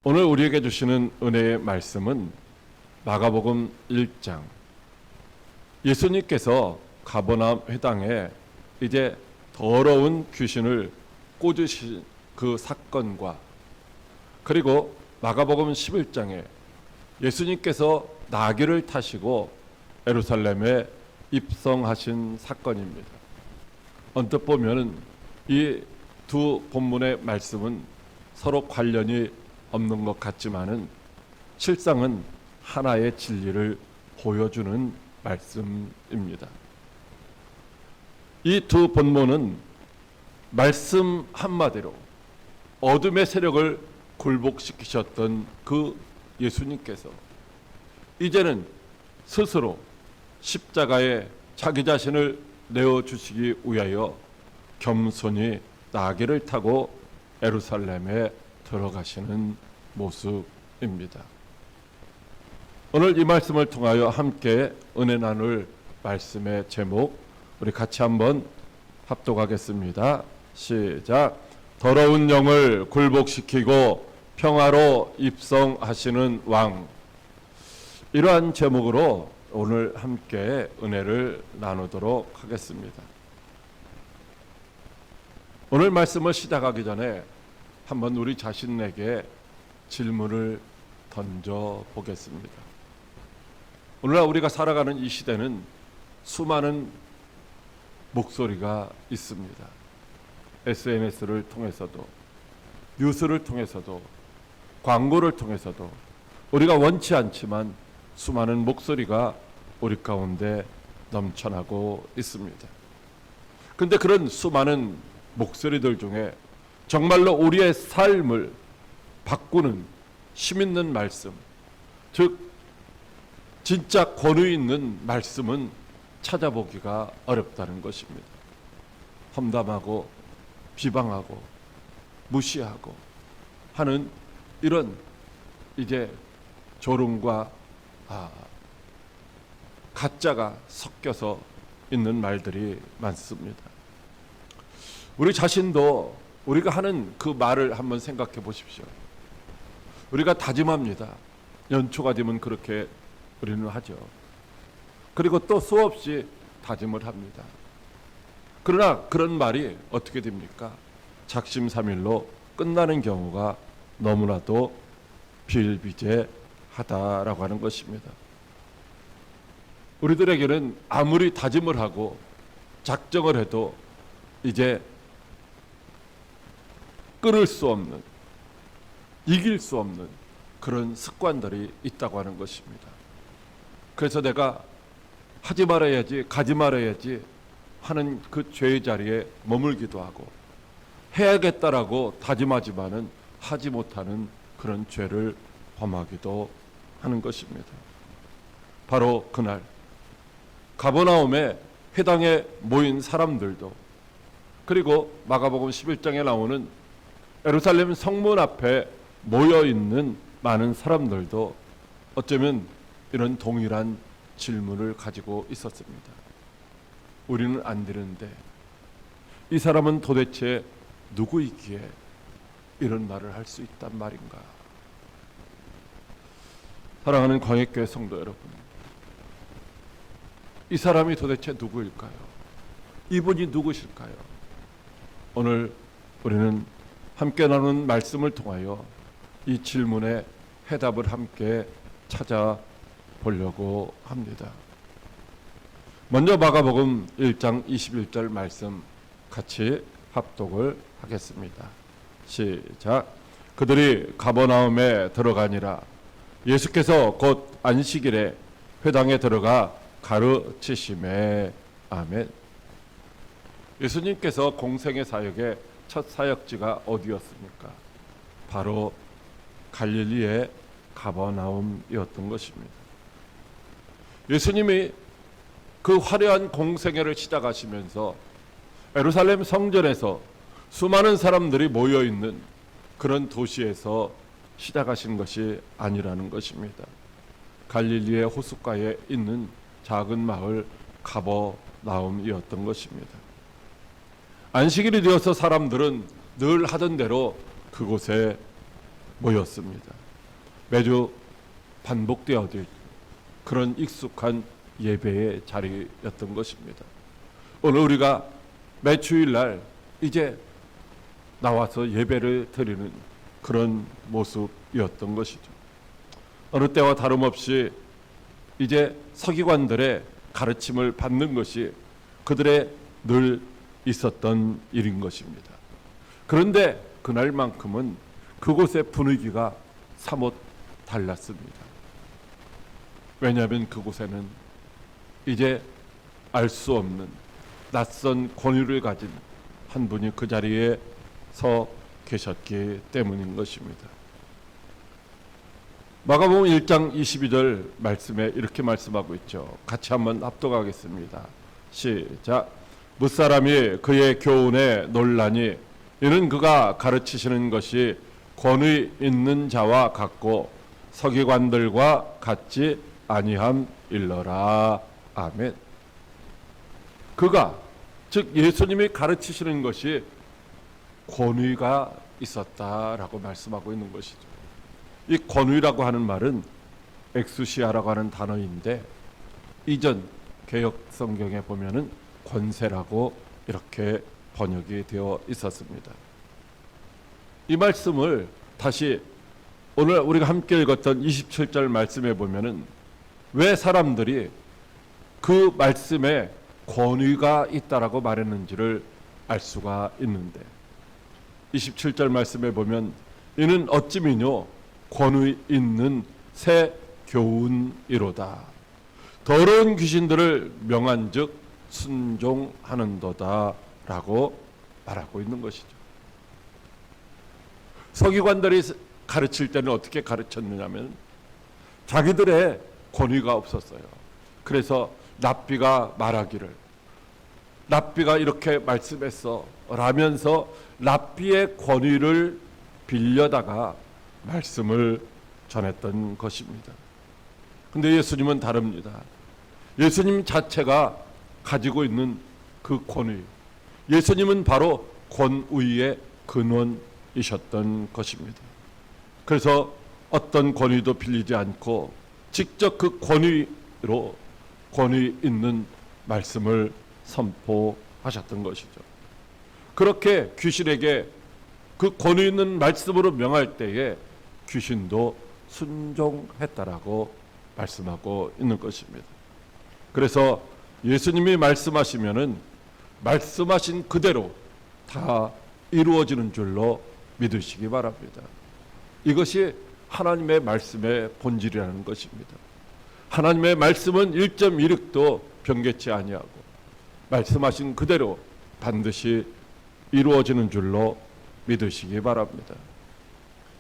오늘 우리에게 주시는 은혜의 말씀은 마가복음 1장. 예수님께서 가버나움 회당에 이제 더러운 귀신을 꽂으신 그 사건과, 그리고 마가복음 11장에 예수님께서 나귀를 타시고 예루살렘에 입성하신 사건입니다. 언뜻 보면 이 두 본문의 말씀은 서로 관련이 없는 것 같지만은 실상은 하나의 진리를 보여주는 말씀입니다. 이 두 본문은 말씀 한마디로 어둠의 세력을 굴복시키셨던 그 예수님께서 이제는 스스로 십자가에 자기 자신을 내어주시기 위하여 겸손히 나귀를 타고 예루살렘에 들어가시는 모습입니다. 오늘 이 말씀을 통하여 함께 은혜 나눌 말씀의 제목, 우리 같이 한번 합독하겠습니다. 시작. 더러운 영을 굴복시키고 평화로 입성하시는 왕. 이러한 제목으로 오늘 함께 은혜를 나누도록 하겠습니다. 오늘 말씀을 시작하기 전에 한번 우리 자신에게 질문을 던져 보겠습니다. 오늘날 우리가 살아가는 이 시대는 수많은 목소리가 있습니다. SNS를 통해서도, 뉴스를 통해서도, 광고를 통해서도 우리가 원치 않지만 수많은 목소리가 우리 가운데 넘쳐나고 있습니다. 그런데 그런 수많은 목소리들 중에 정말로 우리의 삶을 바꾸는 힘 있는 말씀, 즉 진짜 권위 있는 말씀은 찾아보기가 어렵다는 것입니다. 험담하고 비방하고 무시하고 하는 이런 이제 조롱과 가짜가 섞여서 있는 말들이 많습니다. 우리 자신도 우리가 하는 그 말을 한번 생각해 보십시오. 우리가 다짐합니다. 연초가 되면 그렇게 우리는 하죠. 그리고 또 수없이 다짐을 합니다. 그러나 그런 말이 어떻게 됩니까? 작심삼일로 끝나는 경우가 너무나도 비일비재하다라고 하는 것입니다. 우리들에게는 아무리 다짐을 하고 작정을 해도 이제 끊을 수 없는, 이길 수 없는 그런 습관들이 있다고 하는 것입니다. 그래서 내가 하지 말아야지, 가지 말아야지 하는 그 죄의 자리에 머물기도 하고, 해야겠다라고 다짐하지만은 하지 못하는 그런 죄를 범하기도 하는 것입니다. 바로 그날 가버나움에 회당에 모인 사람들도, 그리고 마가복음 11장에 나오는 예루살렘 성문 앞에 모여있는 많은 사람들도 어쩌면 이런 동일한 질문을 가지고 있었습니다. 우리는 안 되는데 이 사람은 도대체 누구이기에 이런 말을 할 수 있단 말인가. 사랑하는 광역교회 성도 여러분, 이 사람이 도대체 누구일까요? 이분이 누구실까요? 오늘 우리는 함께 나누는 말씀을 통하여 이 질문에 해답을 함께 찾아보려고 합니다. 먼저 마가복음 1장 21절 말씀 같이 합독을 하겠습니다. 시작. 그들이 가버나움에 들어가니라. 예수께서 곧 안식일에 회당에 들어가 가르치시매. 아멘. 예수님께서 공생의 사역에 첫 사역지가 어디였습니까? 바로 갈릴리의 가버나움이었던 것입니다. 예수님이 그 화려한 공생애를 시작하시면서 예루살렘 성전에서 수많은 사람들이 모여있는 그런 도시에서 시작하신 것이 아니라는 것입니다. 갈릴리의 호숫가에 있는 작은 마을 가버나움이었던 것입니다. 안식일이 되어서 사람들은 늘 하던 대로 그곳에 모였습니다. 매주 반복되어질 그런 익숙한 예배의 자리였던 것입니다. 오늘 우리가 매 주일날 이제 나와서 예배를 드리는 그런 모습이었던 것이죠. 어느 때와 다름없이 이제 서기관들의 가르침을 받는 것이 그들의 늘 있었던 일인 것입니다. 그런데 그날만큼은 그곳의 분위기가 사뭇 달랐습니다. 왜냐하면 그곳에는 이제 알 수 없는 낯선 권위를 가진 한 분이 그 자리에 서 계셨기 때문인 것입니다. 마가복음 1장 22절 말씀에 이렇게 말씀하고 있죠. 같이 한번 합독하겠습니다. 시작. 무사람이 그의 교훈에 놀라니 이는 그가 가르치시는 것이 권위 있는 자와 같고 서기관들과 같지 아니함일러라. 아멘. 그가, 즉 예수님이 가르치시는 것이 권위가 있었다라고 말씀하고 있는 것이죠. 이 권위라고 하는 말은 엑수시아라고 하는 단어인데 이전 개역 성경에 보면은 권세라고 이렇게 번역이 되어 있었습니다. 이 말씀을 다시 오늘 우리가 함께 읽었던 27절 말씀에 보면은 왜 사람들이 그 말씀에 권위가 있다라고 말했는지를 알 수가 있는데 27절 말씀에 보면 이는 어찌미뇨 권위 있는 새 교훈이로다. 더러운 귀신들을 명한즉 순종하는도다 라고 말하고 있는 것이죠. 서기관들이 가르칠 때는 어떻게 가르쳤느냐면 자기들의 권위가 없었어요. 그래서 랍비가 말하기를 랍비가 이렇게 말씀했어 라면서 랍비의 권위를 빌려다가 말씀을 전했던 것입니다. 근데 예수님은 다릅니다. 예수님 자체가 가지고 있는 그 권위, 예수님은 바로 권위의 근원이셨던 것입니다. 그래서 어떤 권위도 빌리지 않고 직접 그 권위로 권위 있는 말씀을 선포하셨던 것이죠. 그렇게 귀신에게 그 권위 있는 말씀으로 명할 때에 귀신도 순종했다라고 말씀하고 있는 것입니다. 그래서 예수님이 말씀하시면은 말씀하신 그대로 다 이루어지는 줄로 믿으시기 바랍니다. 이것이 하나님의 말씀의 본질이라는 것입니다. 하나님의 말씀은 1.1획도 변개치 아니하고 말씀하신 그대로 반드시 이루어지는 줄로 믿으시기 바랍니다.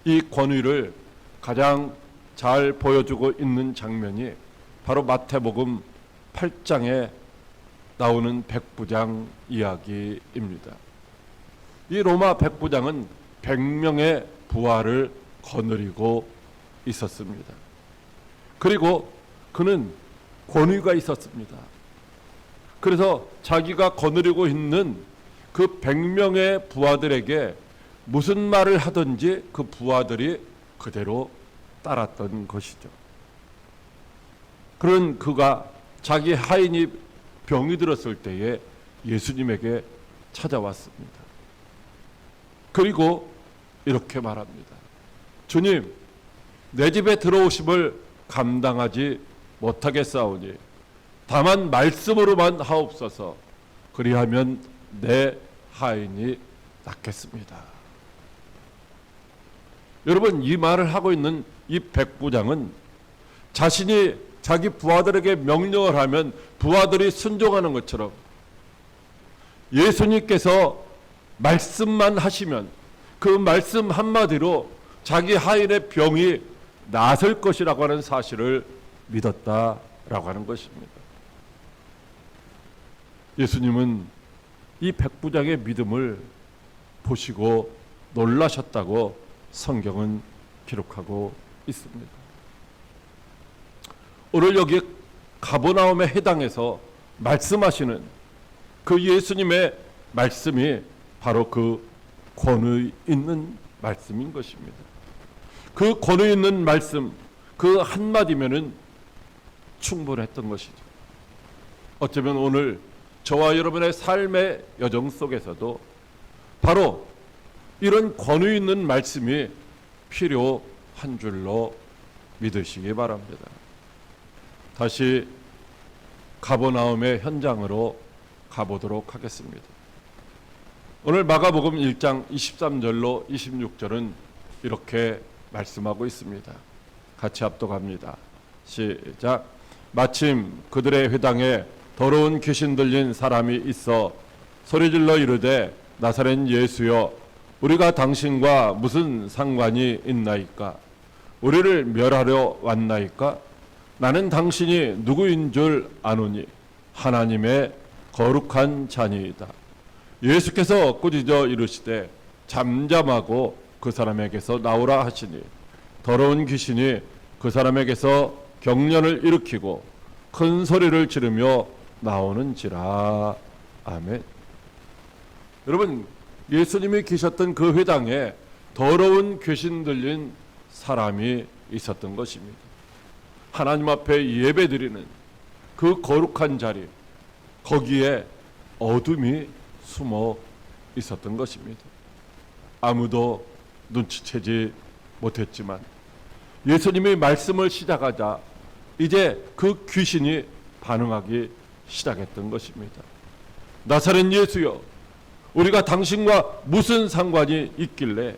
이 권위를 가장 잘 보여주고 있는 장면이 바로 마태복음 8장에 나오는 백부장 이야기입니다. 이 로마 백부장은 100명의 부하를 거느리고 있었습니다. 그리고 그는 권위가 있었습니다. 그래서 자기가 거느리고 있는 그 100명의 부하들에게 무슨 말을 하든지 그 부하들이 그대로 따랐던 것이죠. 그런 그가 자기 하인이 병이 들었을 때에 예수님에게 찾아왔습니다. 그리고 이렇게 말합니다. 주님, 내 집에 들어오심을 감당하지 못하겠사오니 다만 말씀으로만 하옵소서. 그리하면 내 하인이 낫겠습니다. 여러분, 이 말을 하고 있는 이 백부장은 자신이 자기 부하들에게 명령을 하면 부하들이 순종하는 것처럼 예수님께서 말씀만 하시면 그 말씀 한마디로 자기 하인의 병이 나을 것이라고 하는 사실을 믿었다라고 하는 것입니다. 예수님은 이 백부장의 믿음을 보시고 놀라셨다고 성경은 기록하고 있습니다. 오늘 여기 가버나움의 해당에서 말씀하시는 그 예수님의 말씀이 바로 그 권위 있는 말씀인 것입니다. 그 권위 있는 말씀 그 한마디면은 충분했던 것이죠. 어쩌면 오늘 저와 여러분의 삶의 여정 속에서도 바로 이런 권위 있는 말씀이 필요한 줄로 믿으시기 바랍니다. 다시 가버나움의 현장으로 가보도록 하겠습니다. 오늘 마가복음 1장 23절로 26절은 이렇게 말씀하고 있습니다. 같이 합독합니다. 시작. 마침 그들의 회당에 더러운 귀신 들린 사람이 있어 소리질러 이르되 나사렛 예수여 우리가 당신과 무슨 상관이 있나이까? 우리를 멸하려 왔나이까? 나는 당신이 누구인 줄 아노니 하나님의 거룩한 자니이다. 예수께서 꾸짖어 이르시되 잠잠하고 그 사람에게서 나오라 하시니 더러운 귀신이 그 사람에게서 경련을 일으키고 큰 소리를 지르며 나오는지라. 아멘. 여러분, 예수님이 계셨던 그 회당에 더러운 귀신 들린 사람이 있었던 것입니다. 하나님 앞에 예배드리는 그 거룩한 자리, 거기에 어둠이 숨어 있었던 것입니다. 아무도 눈치채지 못했지만 예수님이 말씀을 시작하자 이제 그 귀신이 반응하기 시작했던 것입니다. 나사렛 예수여, 우리가 당신과 무슨 상관이 있길래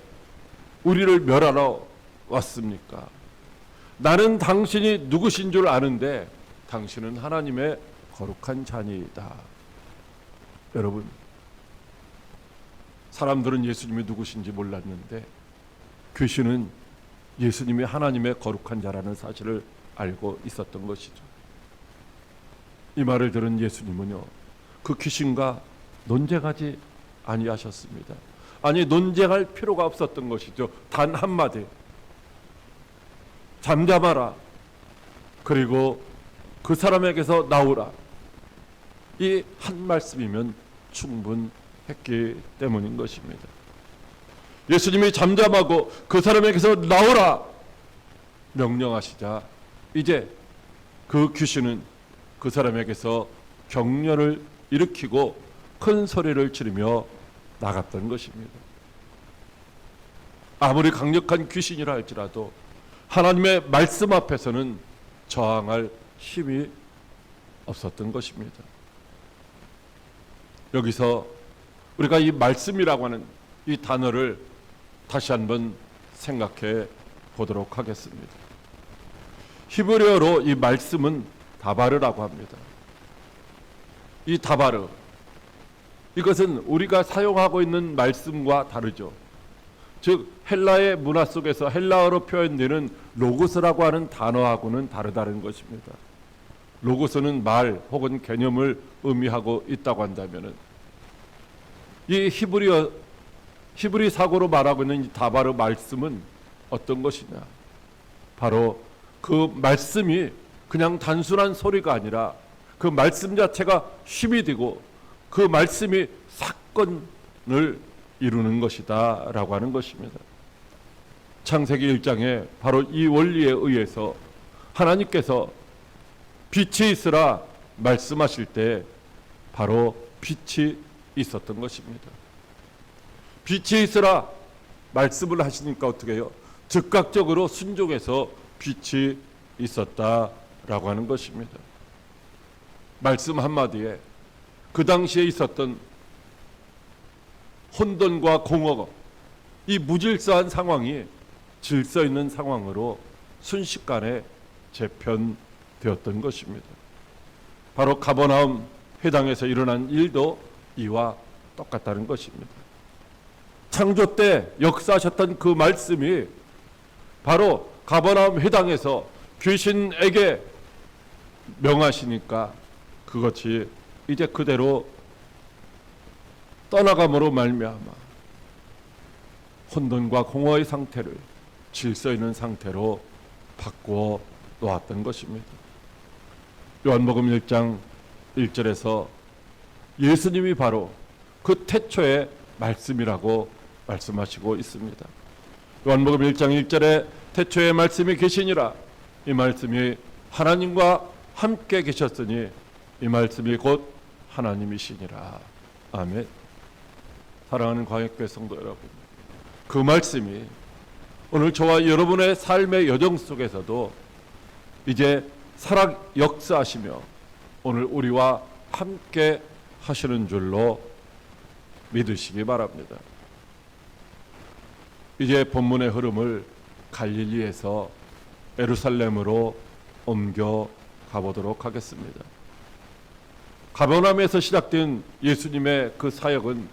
우리를 멸하러 왔습니까? 나는 당신이 누구신 줄 아는데 당신은 하나님의 거룩한 자니이다. 여러분, 사람들은 예수님이 누구신지 몰랐는데 귀신은 예수님이 하나님의 거룩한 자라는 사실을 알고 있었던 것이죠. 이 말을 들은 예수님은요, 그 귀신과 논쟁하지 아니하셨습니다. 아니, 논쟁할 필요가 없었던 것이죠. 단 한마디, 잠잠하라, 그리고 그 사람에게서 나오라, 이 한 말씀이면 충분했기 때문인 것입니다. 예수님이 잠잠하고 그 사람에게서 나오라 명령하시자 이제 그 귀신은 그 사람에게서 경련을 일으키고 큰 소리를 지르며 나갔던 것입니다. 아무리 강력한 귀신이라 할지라도 하나님의 말씀 앞에서는 저항할 힘이 없었던 것입니다. 여기서 우리가 이 말씀이라고 하는 이 단어를 다시 한번 생각해 보도록 하겠습니다. 히브리어로 이 말씀은 다바르라고 합니다. 이 다바르, 이것은 우리가 사용하고 있는 말씀과 다르죠. 즉 헬라의 문화 속에서 헬라어로 표현되는 로고스라고 하는 단어하고는 다르다는 것입니다. 로고스는 말 혹은 개념을 의미하고 있다고 한다면은 이 히브리 사고로 말하고 있는 이 다바르 말씀은 어떤 것이냐? 바로 그 말씀이 그냥 단순한 소리가 아니라 그 말씀 자체가 힘이 되고 그 말씀이 사건을 이루는 것이다 라고 하는 것입니다. 창세기 1장에 바로 이 원리에 의해서 하나님께서 빛이 있으라 말씀하실 때 바로 빛이 있었던 것입니다. 빛이 있으라 말씀을 하시니까 어떻게 해요? 즉각적으로 순종해서 빛이 있었다라고 하는 것입니다. 말씀 한마디에 그 당시에 있었던 혼돈과 공허, 이 무질서한 상황이 질서 있는 상황으로 순식간에 재편되었던 것입니다. 바로 가버나움 회당에서 일어난 일도 이와 똑같다는 것입니다. 창조 때 역사하셨던 그 말씀이 바로 가버나움 회당에서 귀신에게 명하시니까 그것이 이제 그대로 떠나감으로 말미암아 혼돈과 공허의 상태를 질서 있는 상태로 바꾸어 놓았던 것입니다. 요한복음 1장 1절에서 예수님이 바로 그 태초의 말씀이라고 말씀하시고 있습니다. 요한복음 1장 1절에 태초에 말씀이 계시니라. 이 말씀이 하나님과 함께 계셨으니 이 말씀이 곧 하나님이시니라. 아멘. 사랑하는 광역교회 성도 여러분, 그 말씀이 오늘 저와 여러분의 삶의 여정 속에서도 이제 살아 역사하시며 오늘 우리와 함께 하시는 줄로 믿으시기 바랍니다. 이제 본문의 흐름을 갈릴리에서 예루살렘으로 옮겨 가보도록 하겠습니다. 가버나움에서 시작된 예수님의 그 사역은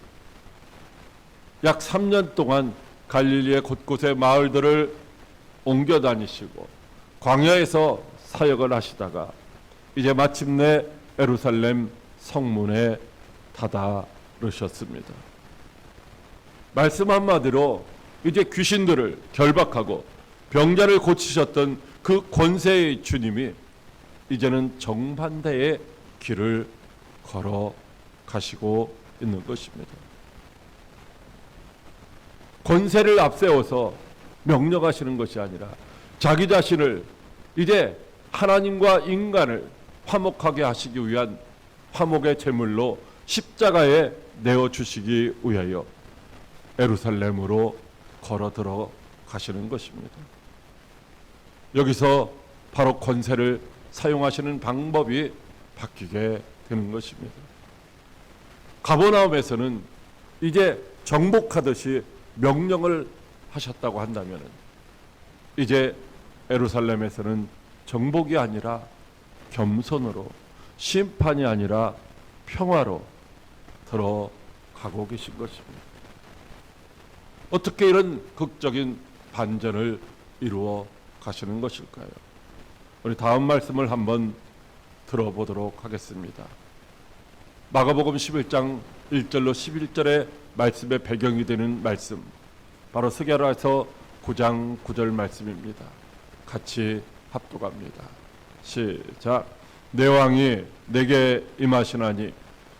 약 3년 동안 갈릴리의 곳곳의 마을들을 옮겨 다니시고 광야에서 사역을 하시다가 이제 마침내 예루살렘 성문에 다다르셨습니다. 말씀 한마디로 이제 귀신들을 결박하고 병자를 고치셨던 그 권세의 주님이 이제는 정반대의 길을 걸어 가시고 있는 것입니다. 권세를 앞세워서 명령하시는 것이 아니라 자기 자신을 이제 하나님과 인간을 화목하게 하시기 위한 화목의 제물로 십자가에 내어주시기 위하여 예루살렘으로 걸어 들어가시는 것입니다. 여기서 바로 권세를 사용하시는 방법이 바뀌게 되는 것입니다. 가버나움에서는 이제 정복하듯이 명령을 하셨다고 한다면 이제 예루살렘에서는 정복이 아니라 겸손으로, 심판이 아니라 평화로 들어가고 계신 것입니다. 어떻게 이런 극적인 반전을 이루어 가시는 것일까요? 우리 다음 말씀을 한번 들어보도록 하겠습니다. 마가복음 11장 1절로 11절의 말씀의 배경이 되는 말씀, 바로 스가랴서 9장 9절 말씀입니다. 같이 합독합니다. 시작. 내 왕이 내게 임하시나니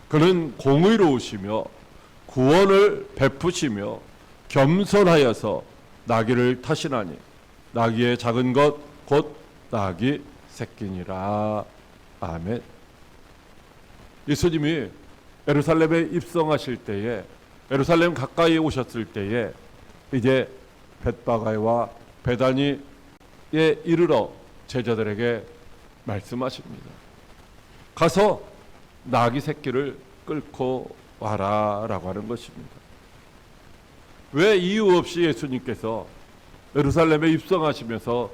그는 공의로우시며 구원을 베푸시며 겸손하여서 나귀를 타시나니 나귀의 작은 것 곧 나귀 새끼니라. 아멘. 예수님이 예루살렘에 입성하실 때에, 예루살렘 가까이 오셨을 때에 이제 벳바가와 베다니에 이르러 제자들에게 말씀하십니다. 가서 나귀 새끼를 끌고 와라 라고 하는 것입니다. 왜 이유 없이 예수님께서 예루살렘에 입성하시면서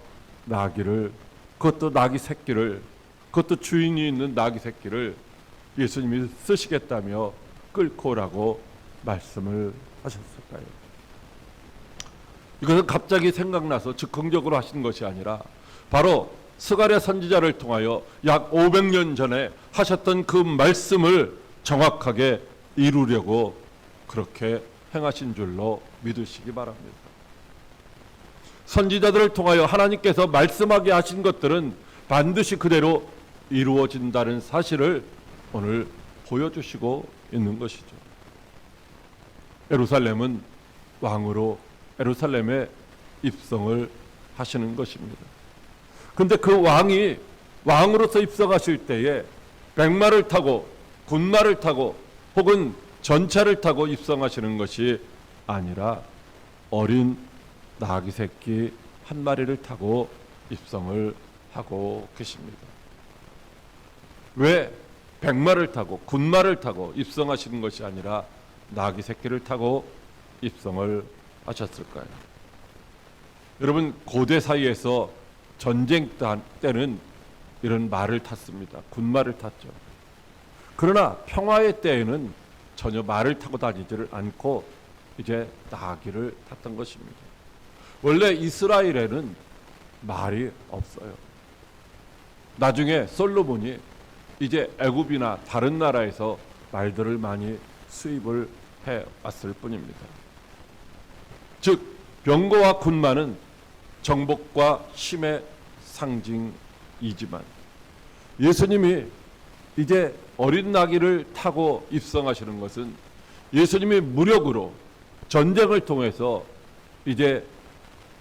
나귀를, 그것도 나귀 새끼를, 그것도 주인이 있는 나귀 새끼를 예수님이 쓰시겠다며 끌고 오라고 말씀을 하셨을까요? 이것은 갑자기 생각나서 즉흥적으로 하신 것이 아니라 바로 스가랴 선지자를 통하여 약 500년 전에 하셨던 그 말씀을 정확하게 이루려고 그렇게 행하신 줄로 믿으시기 바랍니다. 선지자들을 통하여 하나님께서 말씀하게 하신 것들은 반드시 그대로 이루어진다는 사실을 오늘 보여주시고 있는 것이죠. 예루살렘은 왕으로 예루살렘에 입성을 하시는 것입니다. 근데 그 왕이 왕으로서 입성하실 때에 백마를 타고 군마를 타고 혹은 전차를 타고 입성하시는 것이 아니라 어린 나귀 새끼 한 마리를 타고 입성을 하고 계십니다. 왜 백마를 타고 군마를 타고 입성하시는 것이 아니라 나귀 새끼를 타고 입성을 하셨을까요? 여러분, 고대 사이에서 전쟁 때는 이런 말을 탔습니다. 군마를 탔죠. 그러나 평화의 때에는 전혀 말을 타고 다니지를 않고 이제 나귀를 탔던 것입니다. 원래 이스라엘에는 말이 없어요. 나중에 솔로몬이 이제 애굽이나 다른 나라에서 말들을 많이 수입을 해왔을 뿐입니다. 즉 병거와 군마는 정복과 힘의 상징이지만 예수님이 이제 어린 나귀를 타고 입성하시는 것은 예수님이 무력으로 전쟁을 통해서 이제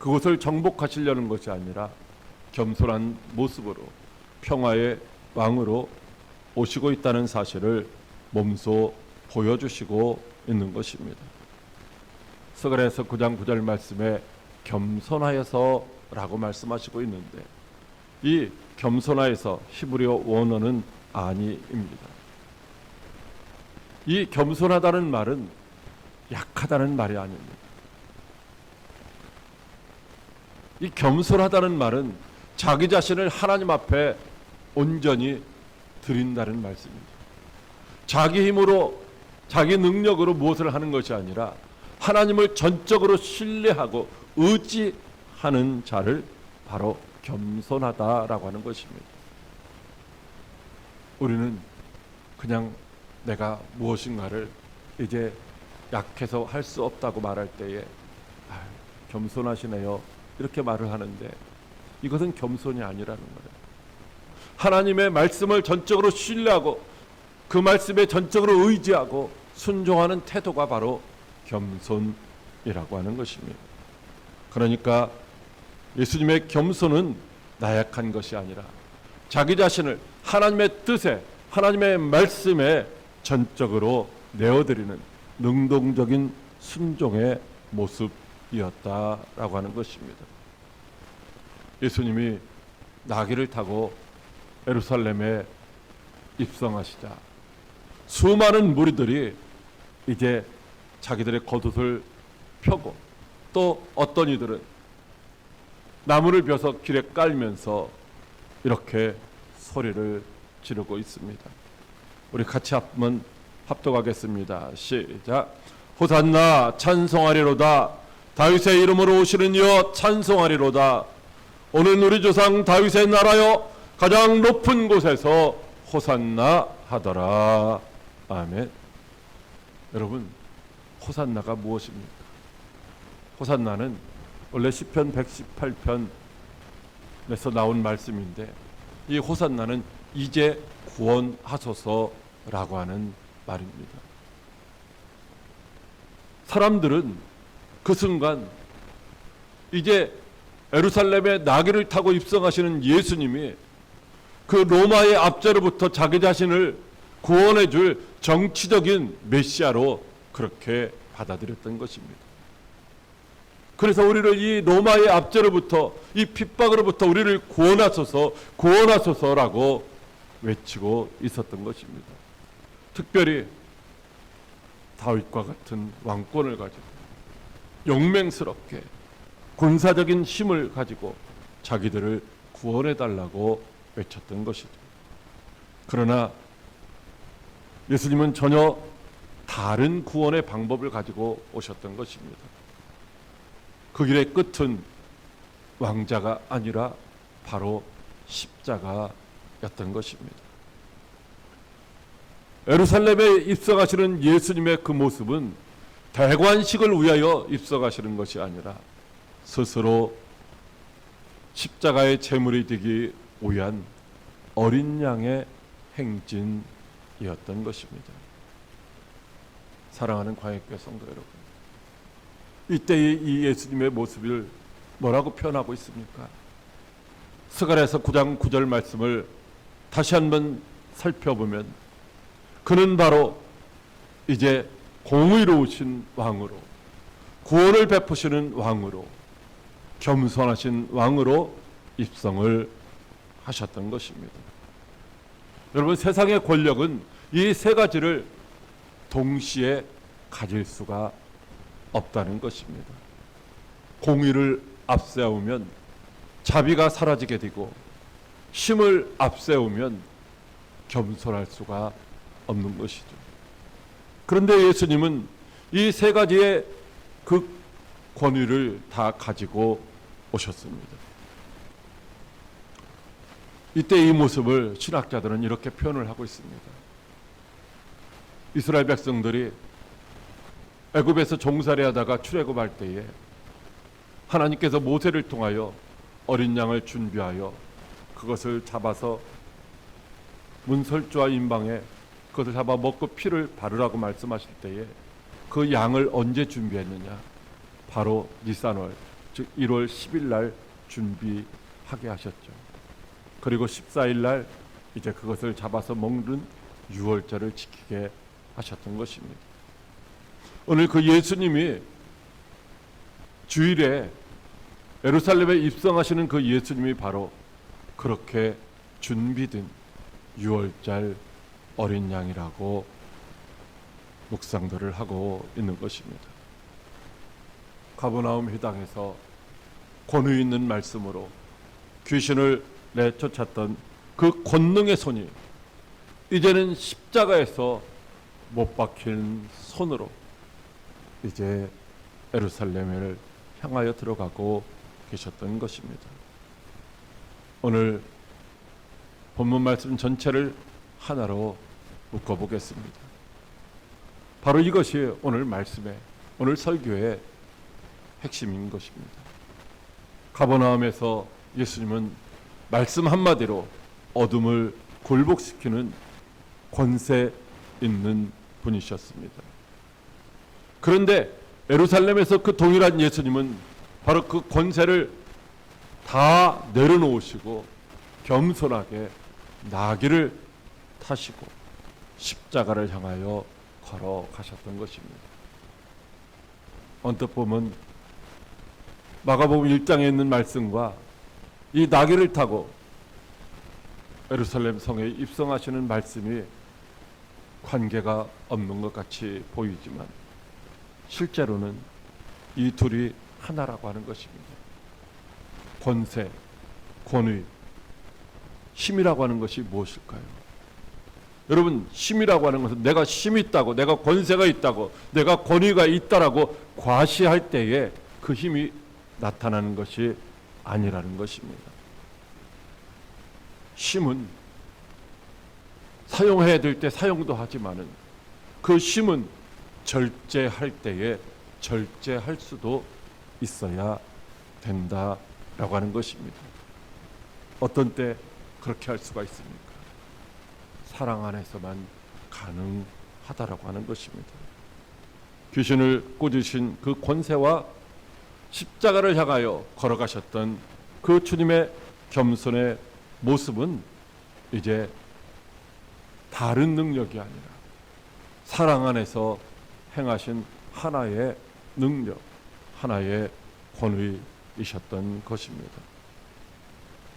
그것을 정복하시려는 것이 아니라 겸손한 모습으로 평화의 왕으로 오시고 있다는 사실을 몸소 보여주시고 있는 것입니다. 스가랴서 9장 9절 말씀에 겸손하여서라고 말씀하시고 있는데, 이 겸손하여서 히브리어 원어는 아니입니다. 이 겸손하다는 말은 약하다는 말이 아닙니다. 이 겸손하다는 말은 자기 자신을 하나님 앞에 온전히 드린다는 말씀입니다. 자기 힘으로, 자기 능력으로 무엇을 하는 것이 아니라 하나님을 전적으로 신뢰하고 의지하는 자를 바로 겸손하다라고 하는 것입니다. 우리는 그냥 내가 무엇인가를 이제 약해서 할 수 없다고 말할 때에 겸손하시네요, 이렇게 말을 하는데, 이것은 겸손이 아니라는 거예요. 하나님의 말씀을 전적으로 신뢰하고 그 말씀에 전적으로 의지하고 순종하는 태도가 바로 겸손이라고 하는 것입니다. 그러니까 예수님의 겸손은 나약한 것이 아니라 자기 자신을 하나님의 뜻에, 하나님의 말씀에 전적으로 내어드리는 능동적인 순종의 모습이었다라고 하는 것입니다. 예수님이 나귀를 타고 예루살렘에 입성하시자 수많은 무리들이 이제 자기들의 겉옷을 펴고, 또 어떤 이들은 나무를 벼서 길에 깔면서 이렇게 소리를 지르고 있습니다. 우리 같이 한번 합독하겠습니다. 시작. 호산나, 찬송하리로다. 다윗의 이름으로 오시는 이여 찬송하리로다. 오늘 우리 조상 다윗의 나라여 가장 높은 곳에서 호산나 하더라. 아멘. 여러분, 호산나가 무엇입니까? 호산나는 원래 시편 118편에서 나온 말씀인데, 이 호산나는 이제 구원하소서라고 하는 말입니다. 사람들은 그 순간 이제 예루살렘에 나귀를 타고 입성하시는 예수님이 그 로마의 압제로부터 자기 자신을 구원해 줄 정치적인 메시아로 그렇게 받아들였던 것입니다. 그래서 우리를 이 로마의 압제로부터, 이 핍박으로부터 우리를 구원하소서, 구원하소서라고 외치고 있었던 것입니다. 특별히 다윗과 같은 왕권을 가지고 용맹스럽게 군사적인 힘을 가지고 자기들을 구원해달라고 외쳤던 것이죠. 그러나 예수님은 전혀 다른 구원의 방법을 가지고 오셨던 것입니다. 그 길의 끝은 왕자가 아니라 바로 십자가였던 것입니다. 예루살렘에 입성하시는 예수님의 그 모습은 대관식을 위하여 입성하시는 것이 아니라 스스로 십자가의 제물이 되기 위한 어린 양의 행진이었던 것입니다. 사랑하는 광역교회 성도 여러분, 이때의 이 예수님의 모습을 뭐라고 표현하고 있습니까? 스가랴서 9장 9절 말씀을 다시 한번 살펴보면, 그는 바로 이제 공의로우신 왕으로, 구원을 베푸시는 왕으로, 겸손하신 왕으로 입성을 하셨던 것입니다. 여러분, 세상의 권력은 이 세 가지를 동시에 가질 수가 없다는 것입니다. 공의를 앞세우면 자비가 사라지게 되고, 힘을 앞세우면 겸손할 수가 없는 것이죠. 그런데 예수님은 이 세 가지의 그 권위를 다 가지고 오셨습니다. 이때 이 모습을 신학자들은 이렇게 표현을 하고 있습니다. 이스라엘 백성들이 애굽에서 종살이하다가 출애굽할 때에 하나님께서 모세를 통하여 어린 양을 준비하여 그것을 잡아서 문설주와 임방에 그것을 잡아 먹고 피를 바르라고 말씀하실 때에 그 양을 언제 준비했느냐? 바로 니산월 즉 1월 10일 날 준비하게 하셨죠. 그리고 14일 날 이제 그것을 잡아서 먹는 유월절을 지키게 하셨던 것입니다. 오늘 그 예수님이 주일에 예루살렘에 입성하시는 그 예수님이 바로 그렇게 준비된 유월절 어린 양이라고 묵상들을 하고 있는 것입니다. 가버나움 회당에서 권위 있는 말씀으로 귀신을 내쫓았던 그 권능의 손이 이제는 십자가에서 못 박힌 손으로 이제 예루살렘을 향하여 들어가고 계셨던 것입니다. 오늘 본문 말씀 전체를 하나로 묶어보겠습니다. 바로 이것이 오늘 말씀의, 오늘 설교의 핵심인 것입니다. 가버나움에서 예수님은 말씀 한마디로 어둠을 굴복시키는 권세 있는 분이셨습니다. 그런데 예루살렘에서 그 동일한 예수님은 바로 그 권세를 다 내려놓으시고 겸손하게 나귀를 타시고 십자가를 향하여 걸어가셨던 것입니다. 언뜻 보면 마가복음 1장에 있는 말씀과 이 나귀를 타고 예루살렘 성에 입성하시는 말씀이 관계가 없는 것 같이 보이지만 실제로는 이 둘이 하나라고 하는 것입니다. 권세, 권위, 힘이라고 하는 것이 무엇일까요? 여러분, 힘이라고 하는 것은 내가 힘이 있다고, 내가 권세가 있다고, 내가 권위가 있다라고 과시할 때에 그 힘이 나타나는 것이 아니라는 것입니다. 힘은 사용해야 될 때 사용도 하지만은 그 힘은 절제할 때에 절제할 수도 있어야 된다라고 하는 것입니다. 어떤 때 그렇게 할 수가 있습니까? 사랑 안에서만 가능하다라고 하는 것입니다. 귀신을 꽂으신 그 권세와 십자가를 향하여 걸어가셨던 그 주님의 겸손의 모습은 이제 다른 능력이 아니라 사랑 안에서 행하신 하나의 능력, 하나의 권위이셨던 것입니다.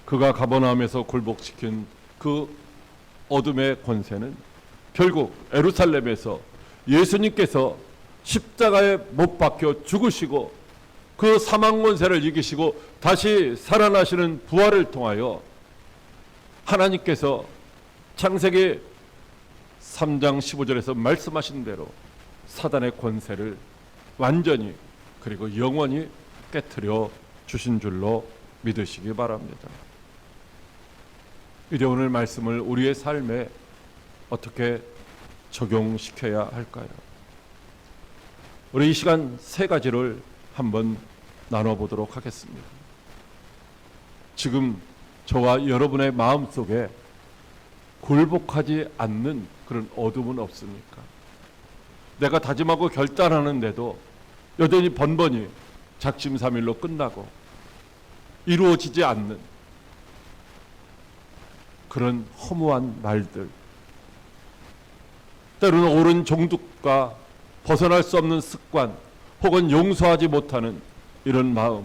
그가 가버나움에서 굴복시킨 그 어둠의 권세는 결국 예루살렘에서 예수님께서 십자가에 못 박혀 죽으시고 그 사망 권세를 이기시고 다시 살아나시는 부활을 통하여 하나님께서 창세기 3장 15절에서 말씀하신 대로 사단의 권세를 완전히 그리고 영원히 깨트려 주신 줄로 믿으시기 바랍니다. 이제 오늘 말씀을 우리의 삶에 어떻게 적용시켜야 할까요? 우리 이 시간 세 가지를 한번 나눠보도록 하겠습니다. 지금 저와 여러분의 마음속에 굴복하지 않는 그런 어둠은 없습니까? 내가 다짐하고 결단하는데도 여전히 번번이 작심삼일로 끝나고 이루어지지 않는 그런 허무한 말들, 때로는 옳은 종득과 벗어날 수 없는 습관 혹은 용서하지 못하는 이런 마음,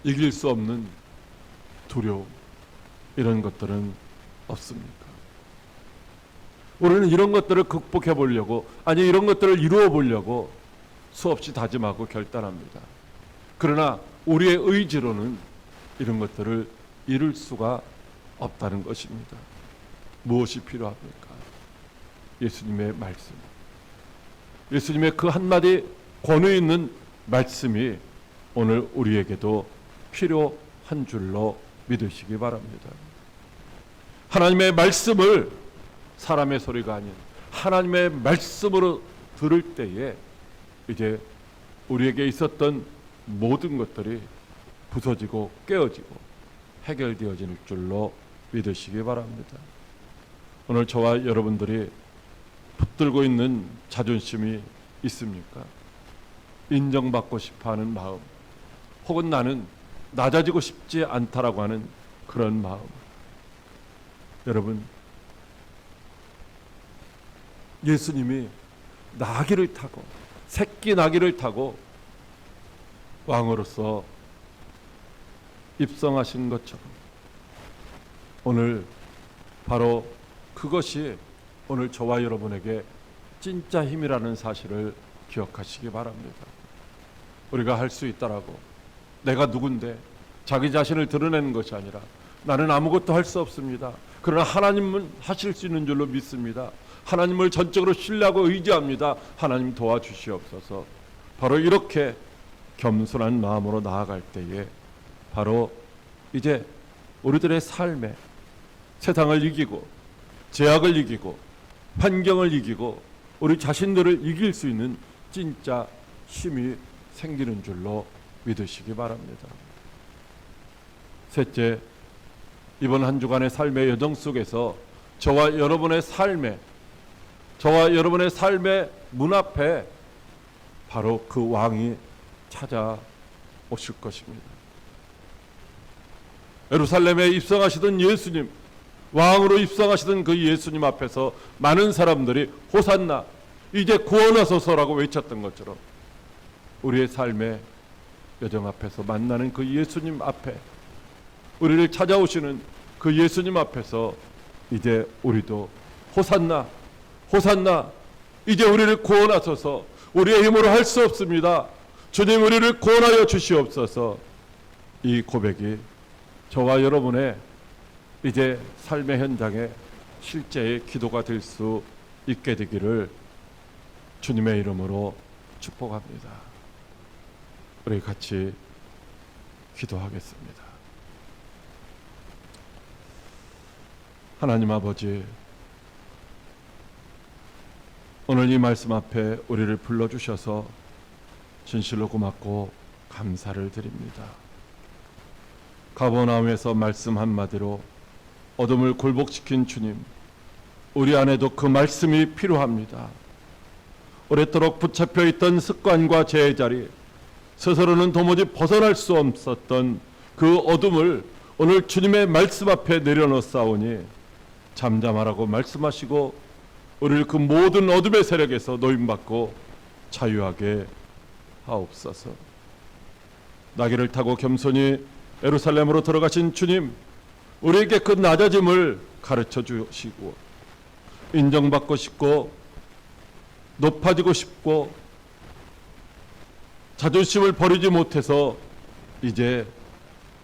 이길 수 없는 두려움, 이런 것들은 없습니까? 우리는 이런 것들을 극복해 보려고, 아니 이런 것들을 이루어 보려고 수없이 다짐하고 결단합니다. 그러나 우리의 의지로는 이런 것들을 이룰 수가 없다는 것입니다. 무엇이 필요합니까? 예수님의 말씀, 예수님의 그 한마디 권위 있는 말씀이 오늘 우리에게도 필요한 줄로 믿으시기 바랍니다. 하나님의 말씀을 사람의 소리가 아닌 하나님의 말씀으로 들을 때에 이제 우리에게 있었던 모든 것들이 부서지고 깨어지고 해결되어질 줄로 믿으시기 바랍니다. 오늘 저와 여러분들이 붙들고 있는 자존심이 있습니까? 인정받고 싶어하는 마음, 혹은 나는 낮아지고 싶지 않다라고 하는 그런 마음. 여러분, 예수님이 나귀를 타고, 새끼 나귀를 타고 왕으로서 입성하신 것처럼 오늘 바로 그것이 오늘 저와 여러분에게 진짜 힘이라는 사실을 기억하시기 바랍니다. 우리가 할 수 있다라고, 내가 누군데 자기 자신을 드러내는 것이 아니라 나는 아무것도 할 수 없습니다. 그러나 하나님은 하실 수 있는 줄로 믿습니다. 하나님을 전적으로 신뢰하고 의지합니다. 하나님 도와주시옵소서. 바로 이렇게 겸손한 마음으로 나아갈 때에 바로 이제 우리들의 삶에 세상을 이기고 제약을 이기고 환경을 이기고 우리 자신들을 이길 수 있는 진짜 힘이 생기는 줄로 믿으시기 바랍니다. 셋째, 이번 한 주간의 삶의 여정 속에서 저와 여러분의 삶의 문 앞에 바로 그 왕이 찾아오실 것입니다. 예루살렘에 입성하시던 예수님, 왕으로 입성하시던 그 예수님 앞에서 많은 사람들이 호산나, 이제 구원하소서라고 외쳤던 것처럼 우리의 삶의 여정 앞에서 만나는 그 예수님 앞에, 우리를 찾아오시는 그 예수님 앞에서 이제 우리도 호산나, 호산나, 이제 우리를 구원하소서, 우리의 힘으로 할 수 없습니다. 주님, 우리를 구원하여 주시옵소서. 이 고백이 저와 여러분의 이제 삶의 현장에 실제의 기도가 될 수 있게 되기를 주님의 이름으로 축복합니다. 우리 같이 기도하겠습니다. 하나님 아버지, 오늘 이 말씀 앞에 우리를 불러주셔서 진실로 고맙고 감사를 드립니다. 가버나움에서 말씀 한마디로 어둠을 굴복시킨 주님, 우리 안에도 그 말씀이 필요합니다. 오랫도록 붙잡혀 있던 습관과 제자리, 스스로는 도무지 벗어날 수 없었던 그 어둠을 오늘 주님의 말씀 앞에 내려놓사오니 잠잠하라고 말씀하시고 우리를 그 모든 어둠의 세력에서 노임받고 자유하게 하옵소서. 나귀를 타고 겸손히 예루살렘으로 들어가신 주님, 우리에게 그 낮아짐을 가르쳐 주시고 인정받고 싶고 높아지고 싶고 자존심을 버리지 못해서 이제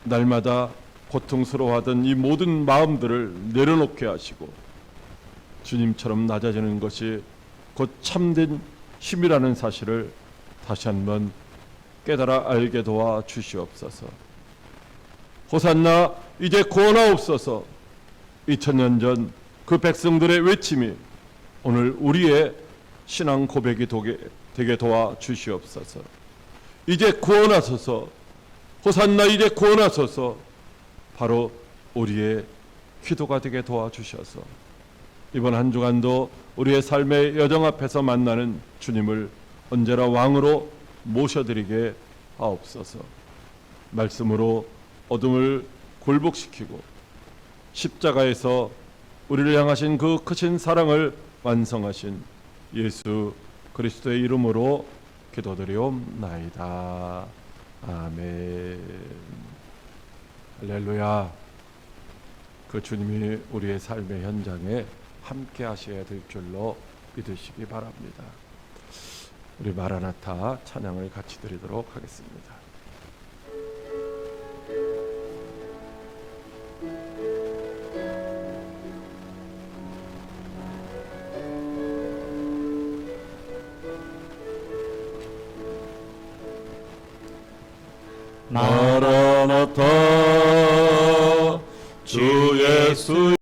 날마다 고통스러워하던 이 모든 마음들을 내려놓게 하시고 주님처럼 낮아지는 것이 곧 참된 힘이라는 사실을 다시 한번 깨달아 알게 도와 주시옵소서. 호산나, 이제 구원하옵소서. 2000년 전 그 백성들의 외침이 오늘 우리의 신앙 고백이 되게 도와 주시옵소서. 이제 구원하소서. 호산나, 이제 구원하소서. 바로 우리의 기도가 되게 도와주셔서 이번 한 주간도 우리의 삶의 여정 앞에서 만나는 주님을 언제나 왕으로 모셔드리게 하옵소서. 말씀으로 어둠을 굴복시키고 십자가에서 우리를 향하신 그 크신 사랑을 완성하신 예수 그리스도의 이름으로 기도드리옵나이다. 아멘. 할렐루야. 그 주님이 우리의 삶의 현장에 함께 하셔야 될 줄로 믿으시기 바랍니다. 우리 마라나타 찬양을 같이 드리도록 하겠습니다. 마라나타 주 예수